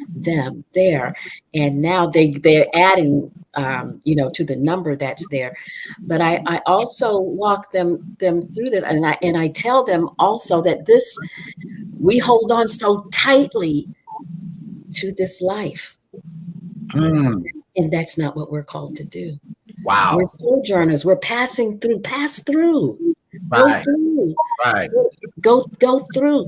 them there, and now they're adding to the number that's there. But I also walk them through that, and I tell them also that we hold on so tightly to this life, and that's not what we're called to do. Wow. We're sojourners. We're passing through. Pass through. Right. Go through. Right. Go through.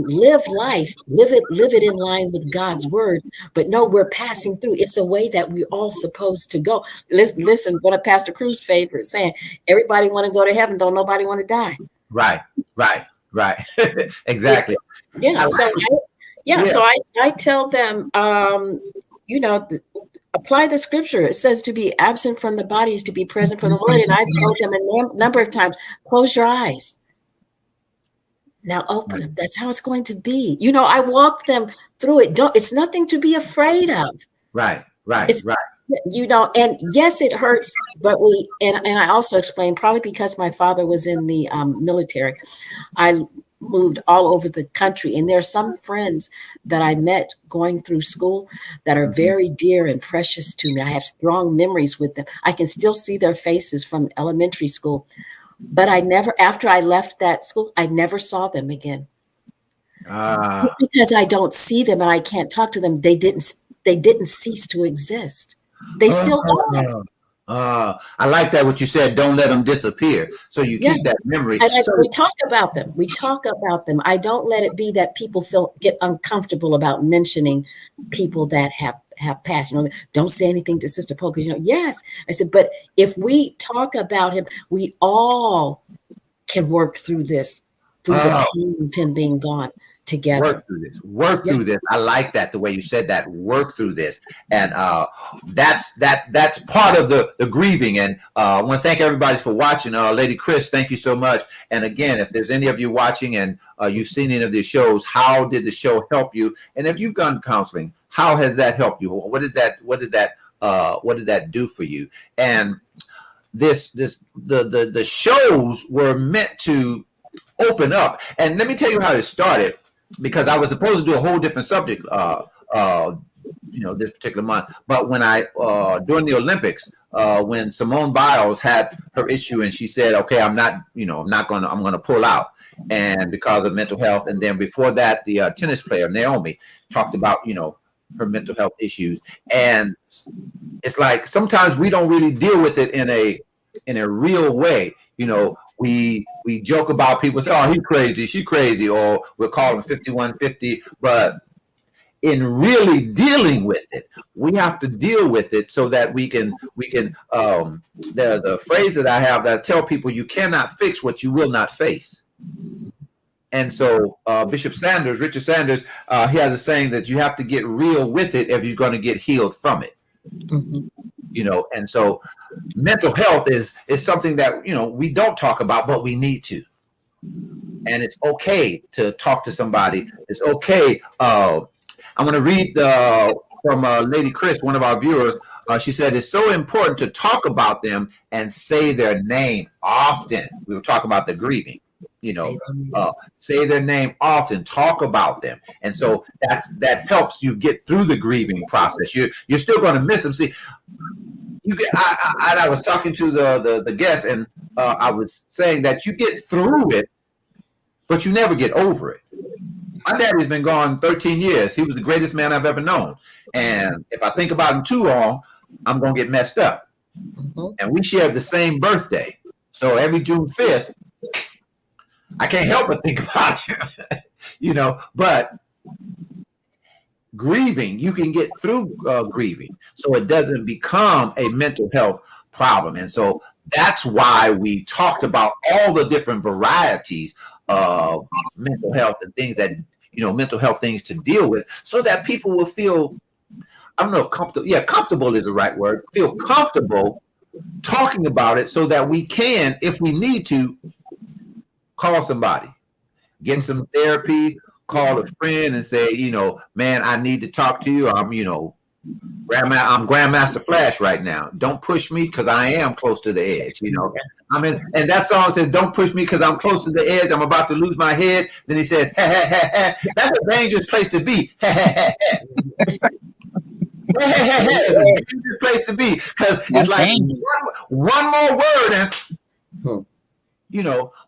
Live life, live it in line with God's word. But no, we're passing through. It's a way that we're all supposed to go. Listen, one of Pastor Cruz's favorites saying, everybody want to go to heaven, don't nobody want to die. Right. Exactly. Yeah. So I tell them, apply the scripture. It says to be absent from the body is to be present from the Lord. And I've told them a number of times, close your eyes. Now open them. That's how it's going to be. You know, I walk them through it. It's nothing to be afraid of. Right. You know, and yes, it hurts, but and I also explained, probably because my father was in the military, I moved all over the country, and there are some friends that I met going through school that are very dear and precious to me. I have strong memories with them. I can still see their faces from elementary school, but after I left that school, I never saw them again. Because I don't see them and I can't talk to them. They didn't cease to exist. They still are. I like that what you said. Don't let them disappear. So you keep that memory. And we talk about them. I don't let it be that people get uncomfortable about mentioning people that have passed. You know, don't say anything to Sister Polk. Yes. I said, but if we talk about him, we all can work through this, through the pain of him being gone. Together. Work through this. I like that, the way you said that. Work through this. And that's part of the grieving. And I want to thank everybody for watching. Lady Chris, thank you so much. And again, if there's any of you watching and you've seen any of these shows, how did the show help you? And if you've done counseling, how has that helped you? What did that do for you? And the shows were meant to open up. And let me tell you how it started, because I was supposed to do a whole different subject, this particular month. But when during the Olympics, when Simone Biles had her issue and she said, okay, I'm going to pull out, and because of mental health. And then before that, the tennis player, Naomi, talked about, her mental health issues. And it's like, sometimes we don't really deal with it in a real way. We joke about people say, oh, he's crazy, she's crazy, or we'll call him 5150. But in really dealing with it, we have to deal with it so that we can there's a phrase that I have that I tell people: you cannot fix what you will not face. And so Richard Sanders, he has a saying that you have to get real with it if you're going to get healed from it. And so mental health is something that we don't talk about, but we need to. And it's okay to talk to somebody. It's okay. I'm going to read from Lady Chris, one of our viewers. She said it's so important to talk about them and say their name often. We were talking about the grieving. Say their name often, talk about them. And so that helps you get through the grieving process. You're still going to miss them. See, I was talking to the guest, and I was saying that you get through it, but you never get over it. My daddy's been gone 13 years. He was the greatest man I've ever known. And if I think about him too long, I'm going to get messed up. And we shared the same birthday. So every June 5th, I can't help but think about him, but grieving, you can get through grieving. So it doesn't become a mental health problem. And so that's why we talked about all the different varieties of mental health and things that, mental health things to deal with, so that people will feel, I don't know if comfortable, comfortable is the right word, feel comfortable talking about it, so that we can, if we need to, call somebody, get some therapy, call a friend and say, man, I need to talk to you. I'm Grandmaster Flash right now. Don't push me because I am close to the edge, and that song says, don't push me because I'm close to the edge. I'm about to lose my head. Then he says, ha, ha, ha, ha. That's a dangerous place to be. Ha, ha, ha, ha. It's a dangerous place to be, because it's like one more word and,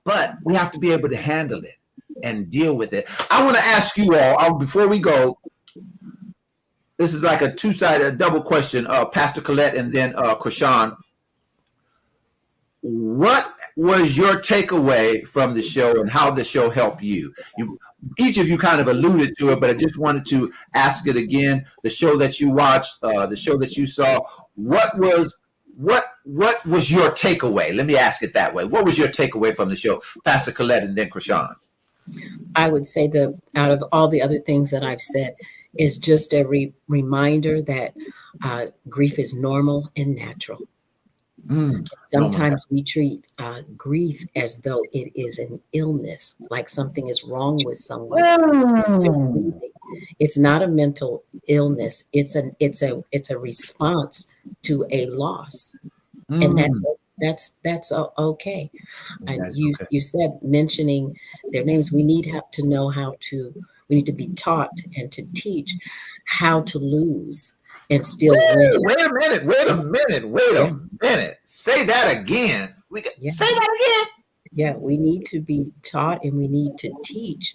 but we have to be able to handle it and deal with it. I want to ask you all, before we go, this is like a two-sided double question, Pastor Colette and then Krishan. What was your takeaway from the show and how the show helped you? Each of you kind of alluded to it, but I just wanted to ask it again. The show that you watched, the show that you saw, what was your takeaway? Let me ask it that way. What was your takeaway from the show, Pastor Colette and then Krishan? I would say out of all the other things that I've said, is just a reminder that grief is normal and natural. Sometimes we treat grief as though it is an illness, like something is wrong with someone. It's not a mental illness. It's a response to a loss, and that's okay. And you said, mentioning their names, we need to know we need to be taught and to teach how to lose and still win. Wait a minute. Say that again. Say that again. Yeah, we need to be taught and we need to teach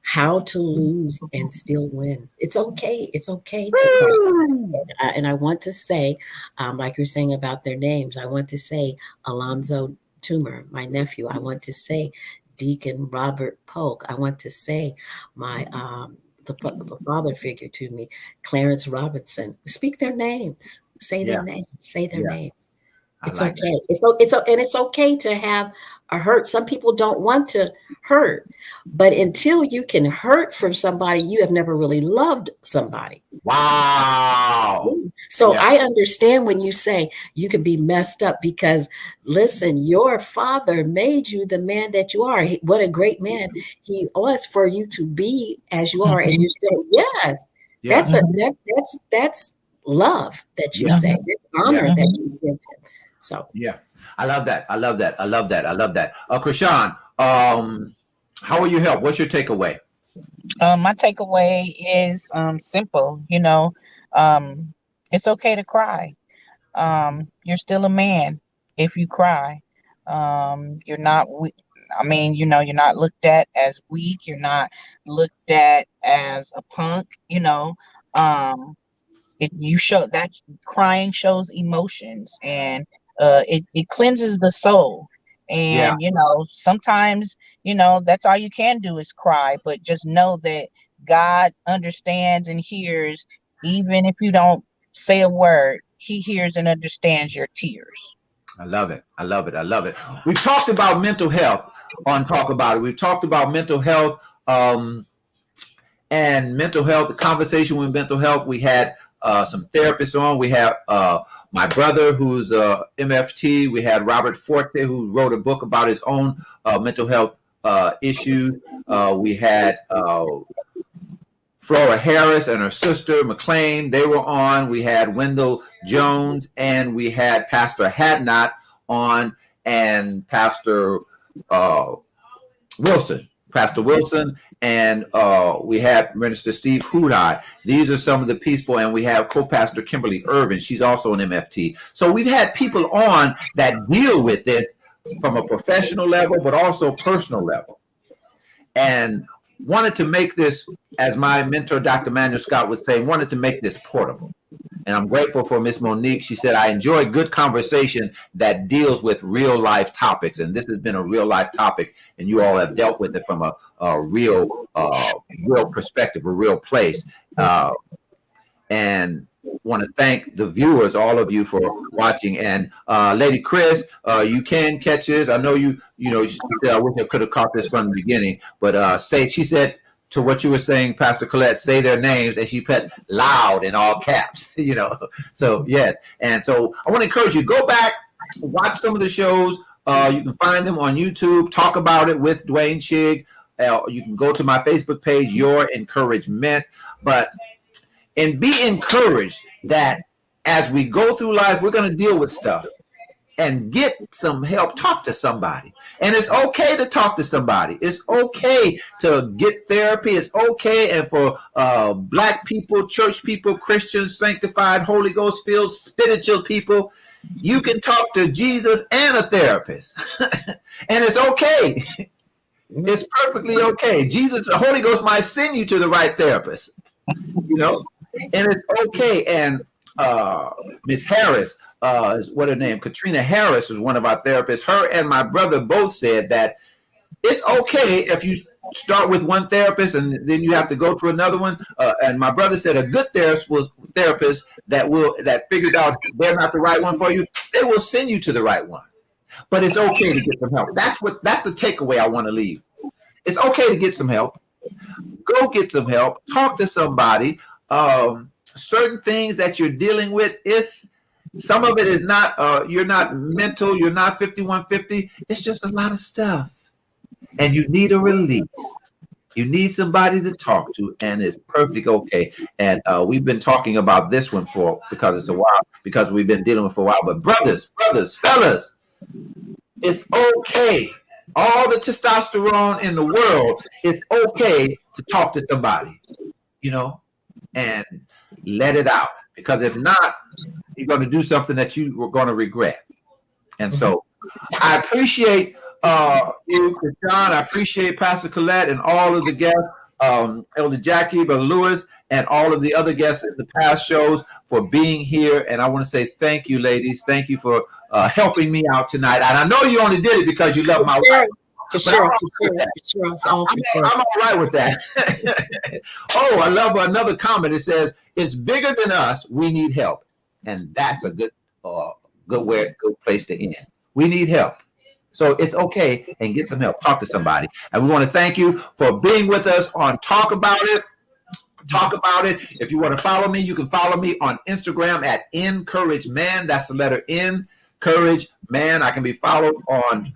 how to lose and still win. It's okay. It's okay to cry. And I want to say, like you're saying about their names, I want to say Alonzo Toomer, my nephew. I want to say Deacon Robert Polk. I want to say my the father figure to me, Clarence Robinson. Speak their names. Say their names. Say their names. It's okay. And it's okay to have a hurt. Some people don't want to hurt, but until you can hurt from somebody, you have never really loved somebody. Wow. So I understand when you say you can be messed up, because listen, your father made you the man that you are. What a great man he was for you to be as you are. And you still, that's love that you say. That's honor that you give him. So I love that. Krishan, how will you help? What's your takeaway? My takeaway is simple. It's okay to cry. You're still a man if you cry. You're not. You're not looked at as weak. You're not looked at as a punk. You show that crying shows emotions, and it cleanses the soul. And sometimes that's all you can do is cry, but just know that God understands and hears. Even if you don't say a word, he hears and understands your tears. I love it. We've talked about mental health on Talk About It. We've talked about mental health and mental health, the conversation with mental health. We had some therapists on. We have my brother, who's MFT. We had Robert Forte, who wrote a book about his own mental health issues. We had Flora Harris and her sister McLean. They were on. We had Wendell Jones, and we had Pastor Hadnot on, and Pastor Wilson. And we had Minister Steve Hudai. These are some of the people, and we have co-pastor Kimberly Irvin. She's also an MFT. So we've had people on that deal with this from a professional level, but also personal level. And wanted to make this, as my mentor, Dr. Manuel Scott would say, wanted to make this portable. And I'm grateful for Miss Monique. She said, I enjoy good conversation that deals with real life topics. And this has been a real life topic, and you all have dealt with it from a real perspective, a real place. And want to thank the viewers, all of you, for watching. And Lady Chris, you can catch this. I know you said, I wish I could have caught this from the beginning, but she said to what you were saying, Pastor Colette, say their names, and she put loud in all caps, So yes. And so I want to encourage you, go back, watch some of the shows. You can find them on YouTube. Talk About It with Dwayne Shigg. You can go to my Facebook page, Your Encouragement. And be encouraged that as we go through life, we're going to deal with stuff and get some help. Talk to somebody. And it's okay to talk to somebody. It's okay to get therapy. It's okay. And for Black people, church people, Christians, sanctified, Holy Ghost filled, spiritual people, you can talk to Jesus and a therapist. And it's okay. It's perfectly okay. Jesus, the Holy Ghost might send you to the right therapist, and it's okay. And Miss Harris, what her name? Katrina Harris is one of our therapists. Her and my brother both said that it's okay if you start with one therapist and then you have to go to another one. And my brother said a good therapist that figures out they're not the right one for you, they will send you to the right one. But it's okay to get some help. That's the takeaway I want to leave. It's okay to get some help. Go get some help. Talk to somebody. Certain things that you're dealing with, some of it is not, you're not mental, you're not 5150. It's just a lot of stuff. And you need a release. You need somebody to talk to, and it's perfectly okay. And we've been talking about this one because it's a while, because we've been dealing with it for a while. But brothers, fellas, it's okay. All the testosterone in the world, it's okay to talk to somebody, and let it out. Because if not, you're going to do something that you were going to regret. And so I appreciate you, Krishan. I appreciate Pastor Colette and all of the guests, Elder Jackie, Brother Lewis, and all of the other guests in the past shows for being here. And I want to say thank you, ladies. Thank you for helping me out tonight. And I know you only did it because you love my wife. For sure. It's all for sure. I'm all right with that. Oh, I love another comment. It says, it's bigger than us. We need help. And that's a good place to end. We need help. So it's okay, and get some help. Talk to somebody. And we want to thank you for being with us on Talk About It. Talk About It. If you want to follow me, you can follow me on Instagram at EncourageMan. That's the letter N, Courage Man. I can be followed on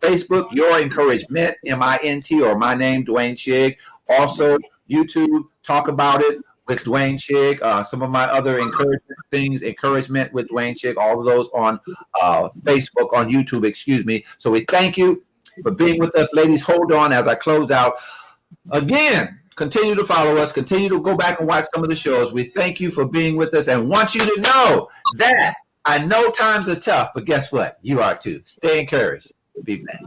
Facebook, Your Encouragement, MINT, or my name, Dwayne Shigg. Also, YouTube, Talk About It with Dwayne Shigg. Some of my other encouragement with Dwayne Shigg, all of those on Facebook, on YouTube, excuse me. So we thank you for being with us. Ladies, hold on as I close out. Again, continue to follow us. Continue to go back and watch some of the shows. We thank you for being with us and want you to know that I know times are tough, but guess what? You are too. Stay encouraged. Be blessed.